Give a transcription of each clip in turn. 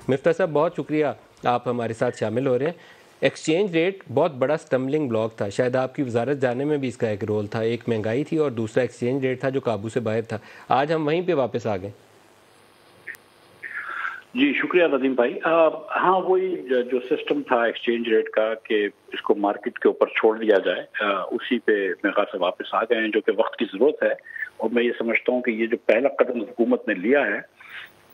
मिफ्ता साहब, बहुत शुक्रिया आप हमारे साथ शामिल हो रहे हैं। एक्सचेंज रेट बहुत बड़ा स्टम्बलिंग ब्लॉक था, शायद आपकी वजारत जाने में भी इसका एक रोल था। एक महंगाई थी और दूसरा एक्सचेंज रेट था जो काबू से बाहर था। आज हम वहीं पे वापस आ गए। जी शुक्रिया नदीम भाई। हाँ, वही जो सिस्टम था एक्सचेंज रेट का कि इसको मार्केट के ऊपर छोड़ दिया जाए, उसी पे मेरे ख्याल से वापस आ गए हैं, जो कि वक्त की जरूरत है। और मैं ये समझता हूँ कि ये जो पहला कदम हुकूमत ने लिया है,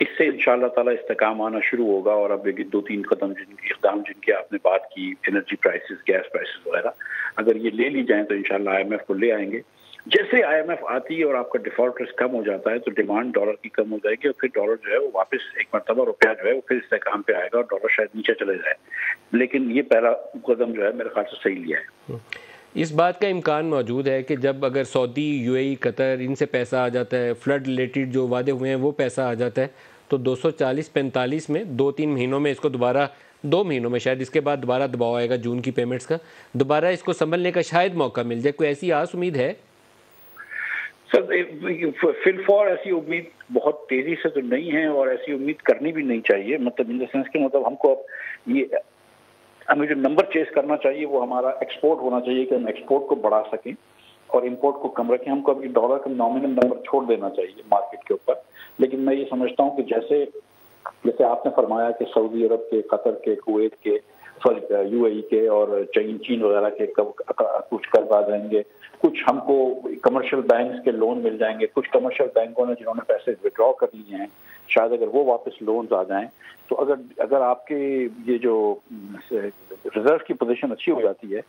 इससे इंशाअल्लाह ताला इस्तेकाम आना शुरू होगा। और अब ये 2-3 कदम इकदाम जिनकी आपने बात की, एनर्जी प्राइसेस, गैस प्राइसेस वगैरह, अगर ये ले ली जाए तो इंशाअल्लाह IMF को ले आएंगे। जैसे IMF आती है और आपका डिफॉल्ट रिस्क कम हो जाता है तो डिमांड डॉलर की कम हो जाएगी और फिर डॉलर जो है वो वापस एक मरतबा रुपया जो है वो फिर इस्तेकाम पे आएगा और डॉलर शायद नीचे चले जाए। लेकिन ये पहला कदम जो है मेरे ख्याल से सही लिया है। इस बात का इम्कान मौजूद है कि जब अगर सऊदी, UAE, कतर इनसे पैसा आ जाता है, फ्लड रिलेटेड जो वादे हुए हैं वो पैसा आ जाता है, तो 240-45 में 2-3 महीनों में इसको दोबारा, 2 महीनों में शायद इसके बाद दोबारा दबाव आएगा जून की पेमेंट्स का, दोबारा इसको संभलने का शायद मौका मिल जाए। कोई ऐसी आस उम्मीद है? सर फिलफॉर ऐसी उम्मीद बहुत तेजी से तो नहीं है और ऐसी उम्मीद करनी भी नहीं चाहिए। मतलब इन द सेंस के मतलब हमको अब ये हमें जो नंबर चेस करना चाहिए वो हमारा एक्सपोर्ट होना चाहिए कि हम एक्सपोर्ट को बढ़ा सकें और इंपोर्ट को कम रखें। हमको अभी डॉलर का नॉमिनल नंबर छोड़ देना चाहिए मार्केट के ऊपर। लेकिन मैं ये समझता हूँ कि जैसे आपने फरमाया कि सऊदी अरब के, कतर के, कुवैत के, सॉरी UAE के और चीन वगैरह के कुछ कर्ज आ जाएंगे, कुछ हमको कमर्शियल बैंक्स के लोन मिल जाएंगे, कुछ कमर्शियल बैंकों ने जिन्होंने पैसे विड्रॉ कर लिए हैं शायद अगर वो वापस लोन्स आ जाएं तो अगर आपके ये जो रिजर्व की पोजीशन अच्छी हो जाती है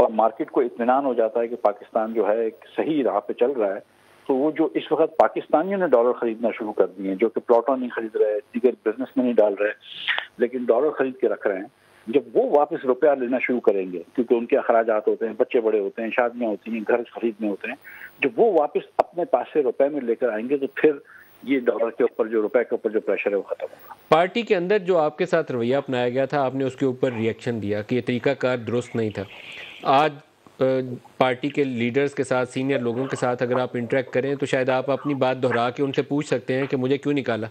और मार्केट को इत्मीनान हो जाता है कि पाकिस्तान जो है एक सही राह पे चल रहा है, तो वो जो इस वक्त पाकिस्तानियों ने डॉलर खरीदना शुरू कर दिए हैं, जो कि प्लॉटों नहीं खरीद रहे, दीगर बिजनेस में नहीं डाल रहे, लेकिन डॉलर खरीद के रख रहे हैं, जब वो वापस रुपया लेना शुरू करेंगे क्योंकि उनके अखराजात होते हैं, बच्चे बड़े होते हैं, शादियां होती हैं, घर खरीदने होते हैं, जब वो वापस अपने पास से रुपए में लेकर आएंगे तो फिर ये डॉलर के ऊपर जो रुपए के ऊपर जो प्रेशर है वो खत्म होगा। पार्टी के अंदर जो आपके साथ रवैया अपनाया गया था, आपने उसके ऊपर रिएक्शन दिया कि ये तरीकाकार दुरुस्त नहीं था। आज पार्टी के लीडर्स के साथ, सीनियर लोगों के साथ अगर आप इंटरेक्ट करें तो शायद आप अपनी बात दोहरा के उनसे पूछ सकते हैं कि मुझे क्यों निकाला।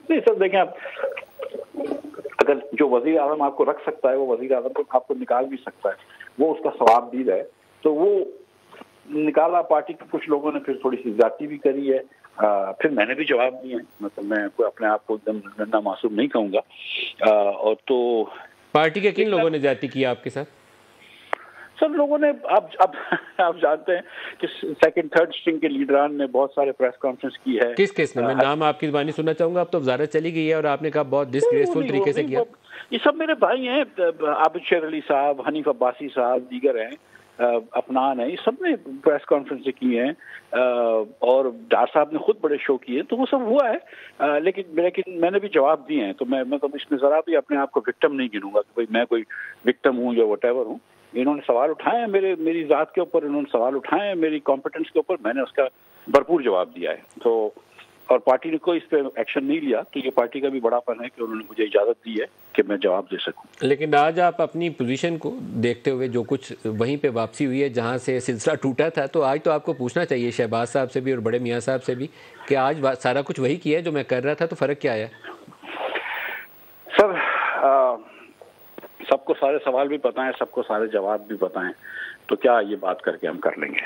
नहीं सर, देखें आप, अगर जो वजीर आजम आपको रख सकता है वो वजीर आजम को आपको निकाल भी सकता है, वो उसका सवाब दीद है। तो वो निकाला, पार्टी के कुछ लोगों ने फिर थोड़ी सी ज्यादती भी करी है, फिर मैंने भी जवाब दिए। मतलब मैं कोई अपने आप को एकदम नन्ना मासूम नहीं कहूँगा। और तो पार्टी के किन लोगों ने ज्यादती की आपके साथ? सब लोगों ने, आप जानते हैं कि सेकंड थर्ड स्ट्रिंग के लीडरान ने बहुत सारे प्रेस कॉन्फ्रेंस की है। किस ने? मैं नाम आपकी जुबानी सुनना चाहूंगा। अब तो वजारत चली गई है और आपने कहा बहुत डिसग्रेसफुल तरीके से किया। ये सब मेरे भाई हैं, आबिद शेर अली साहब, हनीफ अब्बासी साहब, दीगर हैं, अफनान है, ये सब ने प्रेस कॉन्फ्रेंस की हैं और डार साहब ने खुद बड़े शो किए, तो वो सब हुआ है। लेकिन मैंने भी जवाब दिए हैं। तो मैं तो इसमें जरा भी अपने आप को विक्टिम नहीं गिनूंगा कि भाई मैं कोई विक्टिम हूँ या वटेवर हूँ। इन्होंने सवाल उठाए हैं मेरी जात के ऊपर, इन्होंने सवाल उठाए हैं मेरी कॉम्पिटेंस के ऊपर, मैंने उसका भरपूर जवाब दिया है। तो और पार्टी ने कोई इस पे एक्शन नहीं लिया, तो ये पार्टी का भी बड़ापन है कि उन्होंने मुझे इजाजत दी है कि मैं जवाब दे सकूं। लेकिन आज आप अपनी पोजीशन को देखते हुए, जो कुछ वहीं पे वापसी हुई है जहां से सिलसिला टूटा था, तो आज तो आपको पूछना चाहिए शहबाज साहब से भी और बड़े मियाँ साहब से भी कि आज सारा कुछ वही किया है जो मैं कर रहा था, तो फर्क क्या आया? सर सबको सारे सवाल भी पता है, सबको सारे जवाब भी पता है, तो क्या ये बात करके हम कर लेंगे?